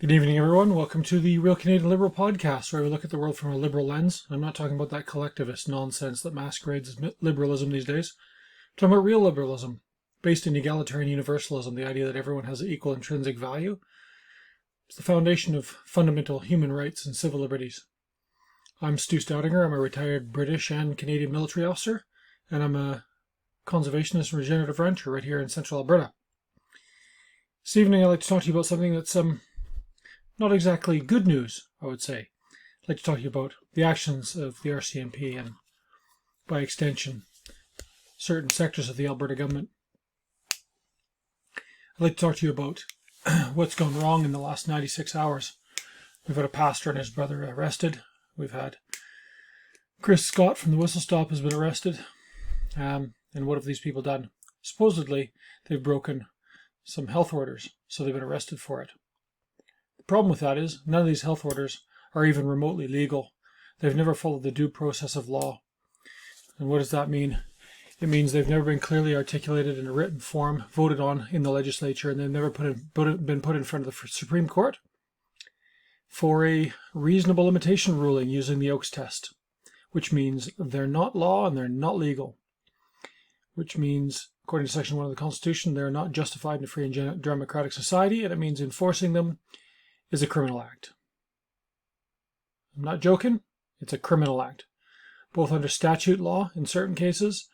Good evening, everyone. Welcome to the Real Canadian Liberal podcast, where we look at the world from a liberal lens. I'm not talking about that collectivist nonsense that masquerades as liberalism these days. I'm talking about real liberalism, based in egalitarian universalism, the idea that everyone has equal intrinsic value. It's the foundation of fundamental human rights and civil liberties. I'm Stu Stoudinger. I'm a retired British and Canadian military officer, and I'm a conservationist and regenerative rancher right here in central Alberta. This evening, I'd like to talk to you about something that's not exactly good news, I would say. I'd like to talk to you about the actions of the RCMP and, by extension, certain sectors of the Alberta government. I'd like to talk to you about what's gone wrong in the last 96 hours. We've had a pastor and his brother arrested. We've had Chris Scott from the Whistle Stop has been arrested. And what have these people done? Supposedly, they've broken some health orders, so they've been arrested for it. The problem with that is none of these health orders are even remotely legal. They've never followed the due process of law. And what does that mean? It means they've never been clearly articulated in a written form, voted on in the legislature, and they've never been put in front of the Supreme Court for a reasonable limitation ruling using the Oakes test, which means they're not law and they're not legal, which means, according to Section 1 of the Constitution, they're not justified in a free and democratic society, and it means enforcing them is a criminal act. I'm not joking. It's a criminal act, both under statute law in certain cases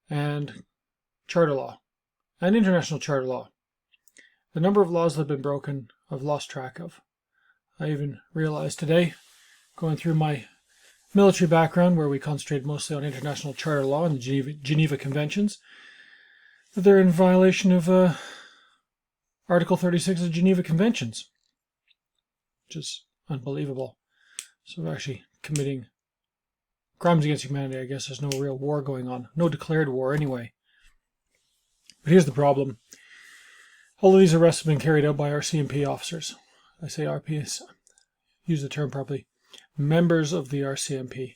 and charter law and international charter law. The number of laws that have been broken, I've lost track of. I even realized today, going through my military background, where we concentrated mostly on international charter law and the Geneva Conventions, that they're in violation of Article 36 of the Geneva Conventions, which is unbelievable. So we're actually committing crimes against humanity. I guess there's no real war going on. No declared war anyway. But here's the problem. All of these arrests have been carried out by RCMP officers. I say RPS, use the term properly. Members of the RCMP.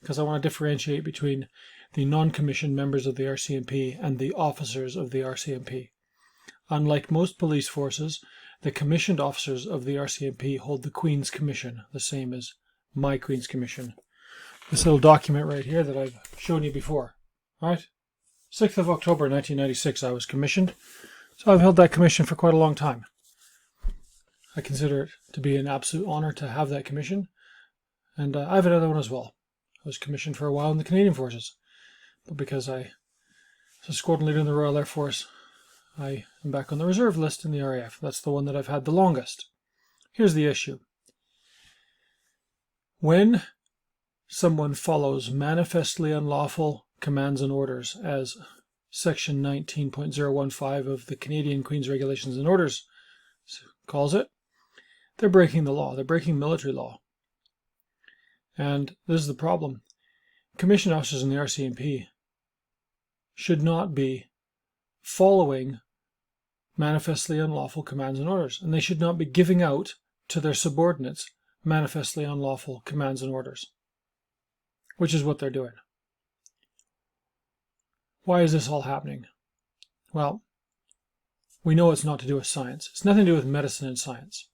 Because I want to differentiate between the non-commissioned members of the RCMP and the officers of the RCMP. Unlike most police forces, the commissioned officers of the RCMP hold the Queen's Commission, the same as my Queen's Commission. This little document right here that I've shown you before. Right? 6th of October 1996 I was commissioned, so I've held that commission for quite a long time. I consider it to be an absolute honour to have that commission, and I have another one as well. I was commissioned for a while in the Canadian Forces, but because I was a squadron leader in the Royal Air Force, I am back on the reserve list in the RAF. That's the one that I've had the longest. Here's the issue. When someone follows manifestly unlawful commands and orders, as Section 19.015 of the Canadian Queen's Regulations and Orders calls it, they're breaking the law. They're breaking military law. And this is the problem. Commissioned officers in the RCMP should not be following manifestly unlawful commands and orders, and they should not be giving out to their subordinates manifestly unlawful commands and orders, which is what they're doing. Why is this all happening? Well, we know it's not to do with science. It's nothing to do with medicine and science.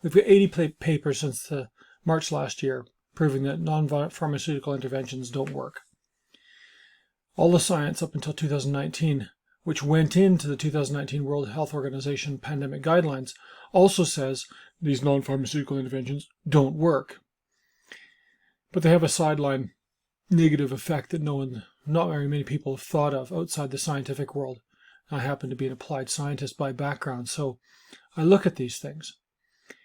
We've got 80 papers since March last year proving that non-pharmaceutical interventions don't work. All the science up until 2019, which went into the 2019 World Health Organization pandemic guidelines, also says these non-pharmaceutical interventions don't work. But they have a sideline negative effect that not very many people have thought of outside the scientific world. I happen to be an applied scientist by background, so I look at these things.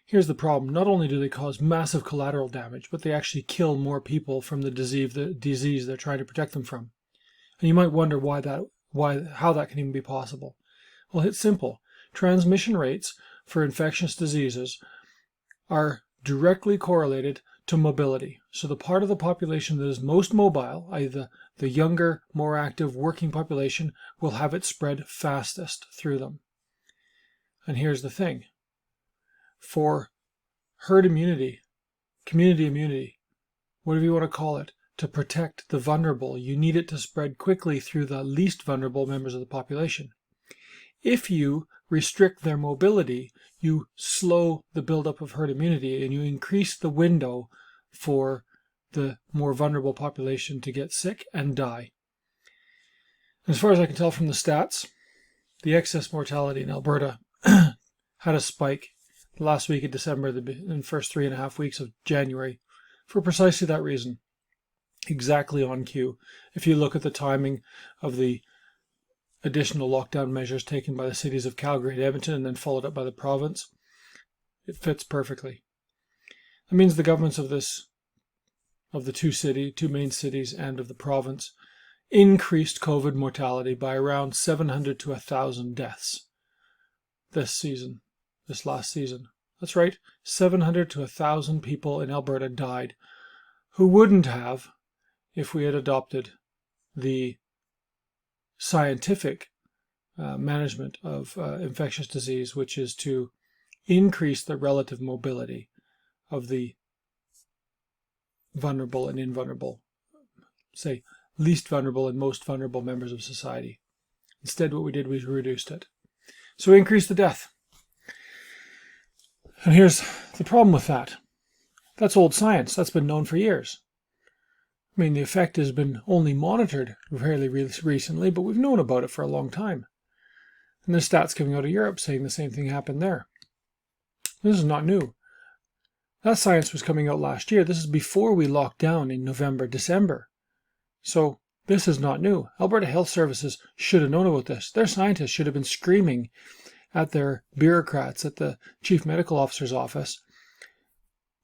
Here's the problem. Not only do they cause massive collateral damage, but they actually kill more people from the disease they're trying to protect them from. And you might wonder how that can even be possible. Well, it's simple. Transmission rates for infectious diseases are directly correlated to mobility. So the part of the population that is most mobile, i.e. the younger, more active working population, will have it spread fastest through them. And here's the thing. For herd immunity, community immunity, whatever you want to call it, to protect the vulnerable, you need it to spread quickly through the least vulnerable members of the population. if you restrict their mobility, you slow the buildup of herd immunity and you increase the window for the more vulnerable population to get sick and die. As far as I can tell from the stats, the excess mortality in Alberta had a spike the last week of December and first 3.5 weeks of January for precisely that reason. Exactly on cue. If you look at the timing of the additional lockdown measures taken by the cities of Calgary and Edmonton and then followed up by the province, it fits perfectly. That means the governments of the two main cities and of the province increased COVID mortality by around 700 to 1,000 deaths this last season. That's right, 700 to 1,000 people in Alberta died who wouldn't have if we had adopted the scientific management of infectious disease, which is to increase the relative mobility of the vulnerable and invulnerable, say least vulnerable and most vulnerable members of society. Instead, what we did was reduced it. So we increased the death. And here's the problem with that. That's old science. That's been known for years. I mean, the effect has been only monitored fairly recently, but we've known about it for a long time. And there's stats coming out of Europe saying the same thing happened there. This is not new. That science was coming out last year. This is before we locked down in November, December. So this is not new. Alberta Health Services should have known about this. Their scientists should have been screaming at their bureaucrats at the chief medical officer's office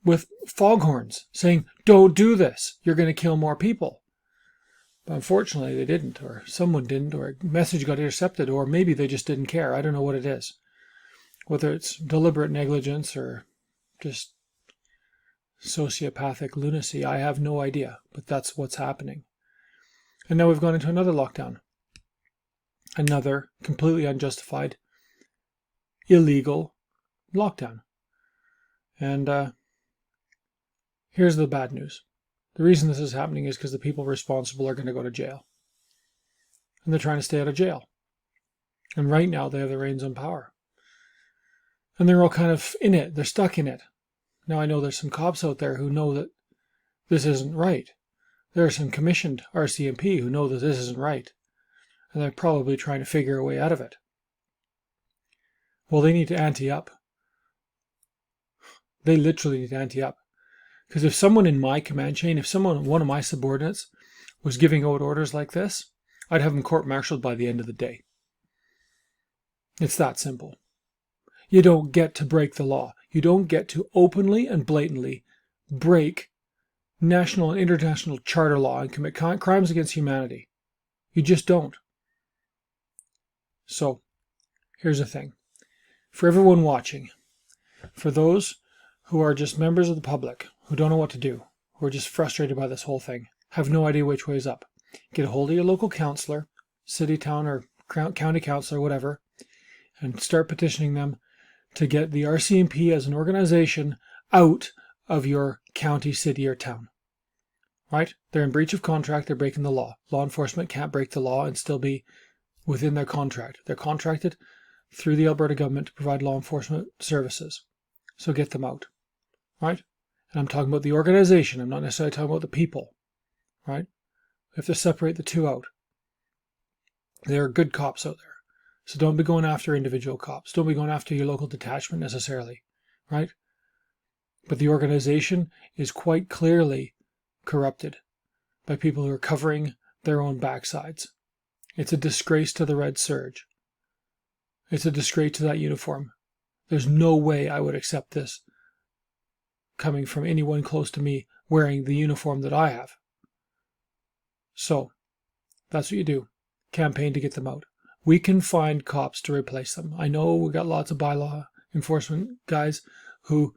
with foghorns saying, don't do this. You're going to kill more people. But unfortunately, they didn't, or someone didn't, or a message got intercepted, or maybe they just didn't care. I don't know what it is. Whether it's deliberate negligence or just sociopathic lunacy, I have no idea, but that's what's happening. And now we've gone into another lockdown. Another completely unjustified, illegal lockdown. And here's the bad news. The reason this is happening is because the people responsible are going to go to jail. And they're trying to stay out of jail. And right now they have the reins on power. And they're all kind of in it. They're stuck in it. Now I know there's some cops out there who know that this isn't right. There are some commissioned RCMP who know that this isn't right. And they're probably trying to figure a way out of it. Well, they need to ante up. They literally need to ante up. Because if someone in my command chain, one of my subordinates was giving out orders like this, I'd have them court-martialed by the end of the day. It's that simple. You don't get to break the law. You don't get to openly and blatantly break national and international charter law and commit crimes against humanity. You just don't. So, here's the thing. For everyone watching, for those who are just members of the public, who don't know what to do, who are just frustrated by this whole thing, have no idea which way is up, get a hold of your local councillor, city, town, or county councillor, whatever, and start petitioning them to get the RCMP as an organization out of your county, city, or town. Right? They're in breach of contract. They're breaking the law. Law enforcement can't break the law and still be within their contract. They're contracted through the Alberta government to provide law enforcement services. So get them out. Right? And I'm talking about the organization. I'm not necessarily talking about the people. Right? We have to separate the two out. There are good cops out there. So don't be going after individual cops. Don't be going after your local detachment necessarily. Right? But the organization is quite clearly corrupted by people who are covering their own backsides. It's a disgrace to the Red Surge. It's a disgrace to that uniform. There's no way I would accept this coming from anyone close to me wearing the uniform that I have. So, that's what you do. Campaign to get them out. We can find cops to replace them. I know we've got lots of bylaw enforcement guys who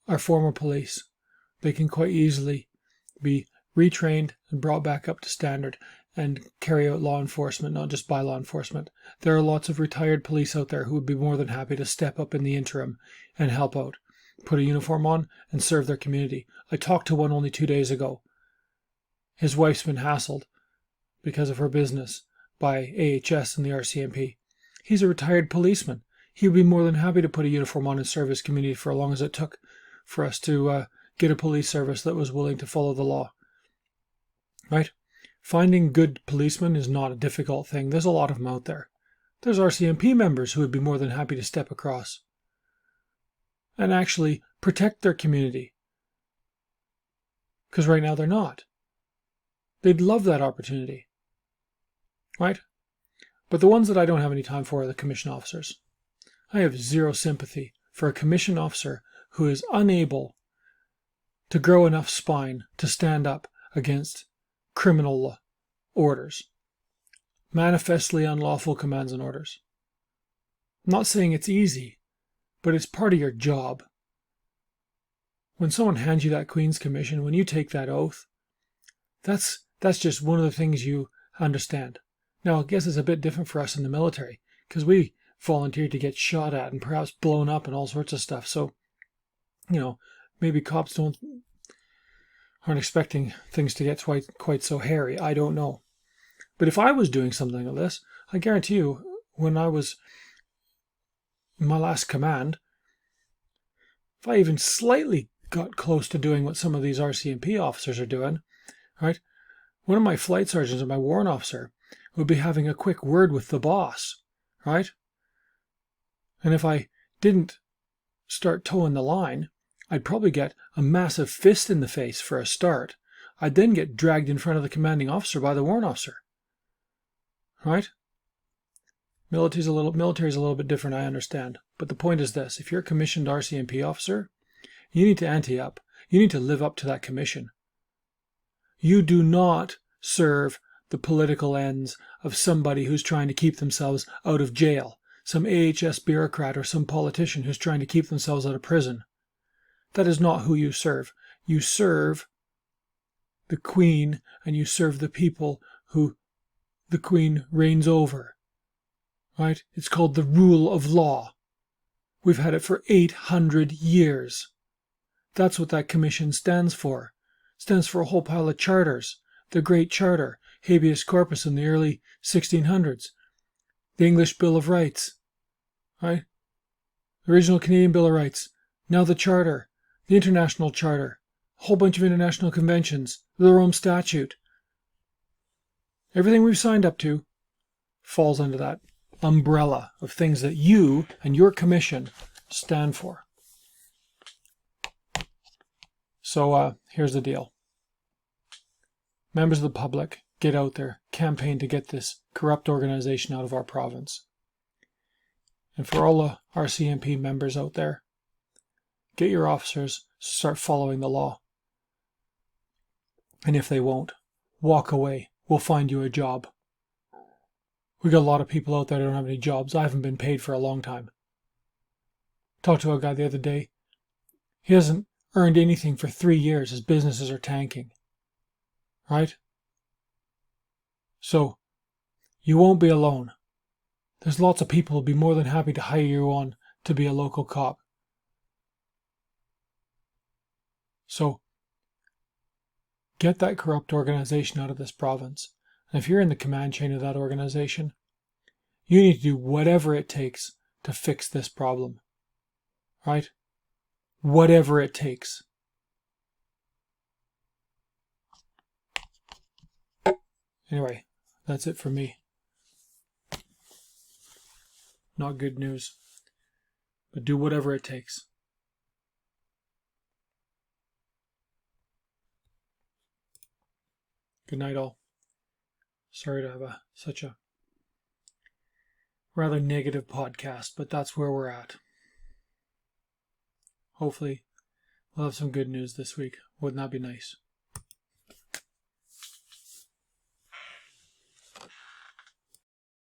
are former police. They can quite easily be retrained and brought back up to standard and carry out law enforcement, not just bylaw enforcement. There are lots of retired police out there who would be more than happy to step up in the interim and help out, put a uniform on and serve their community. I talked to one only 2 days ago. His wife's been hassled because of her business by AHS and the RCMP. He's a retired policeman. He would be more than happy to put a uniform on and serve his community for as long as it took for us to get a police service that was willing to follow the law. Right? Finding good policemen is not a difficult thing. There's a lot of them out there. There's RCMP members who would be more than happy to step across and actually protect their community. Because right now they're not. They'd love that opportunity. Right? But the ones that I don't have any time for are the commission officers. I have zero sympathy for a commission officer who is unable to grow enough spine to stand up against criminal orders, manifestly unlawful commands and orders. I'm not saying it's easy, but it's part of your job. When someone hands you that Queen's Commission, when you take that oath, that's just one of the things you understand. Now, I guess it's a bit different for us in the military, because we volunteered to get shot at and perhaps blown up and all sorts of stuff. So, maybe cops aren't expecting things to get quite so hairy. I don't know. But if I was doing something like this, I guarantee you, when I was in my last command, if I even slightly got close to doing what some of these RCMP officers are doing, right? One of my flight sergeants and my warrant officer would be having a quick word with the boss, right? And if I didn't start towing the line, I'd probably get a massive fist in the face for a start. I'd then get dragged in front of the commanding officer by the warrant officer. Right? Military's a little bit different, I understand. But the point is this: if you're a commissioned RCMP officer, you need to ante up. You need to live up to that commission. You do not serve the political ends of somebody who's trying to keep themselves out of jail, some AHS bureaucrat or some politician who's trying to keep themselves out of prison. That is not who you serve. You serve the Queen, and you serve the people who the Queen reigns over. Right? It's called the rule of law. We've had it for 800 years. That's what that commission stands for. It stands for a whole pile of charters. The Great Charter, habeas corpus in the early 1600s, the English Bill of Rights, right? The original Canadian Bill of Rights, now the Charter, the International Charter, a whole bunch of international conventions, the Rome Statute. Everything we've signed up to falls under that umbrella of things that you and your commission stand for. So here's the deal. Members of the public, get out there, campaign to get this corrupt organization out of our province. And for all the RCMP members out there, get your officers to start following the law. And if they won't, walk away. We'll find you a job. We got a lot of people out there that don't have any jobs. I haven't been paid for a long time. Talked to a guy the other day. He hasn't earned anything for 3 years. His businesses are tanking. Right? So, you won't be alone. There's lots of people who'll be more than happy to hire you on to be a local cop. So, get that corrupt organization out of this province. And if you're in the command chain of that organization, you need to do whatever it takes to fix this problem. Right? Whatever it takes. Anyway, that's it for me. Not good news. But do whatever it takes. Good night, all. Sorry to have such a rather negative podcast, but that's where we're at. Hopefully, we'll have some good news this week. Wouldn't that be nice?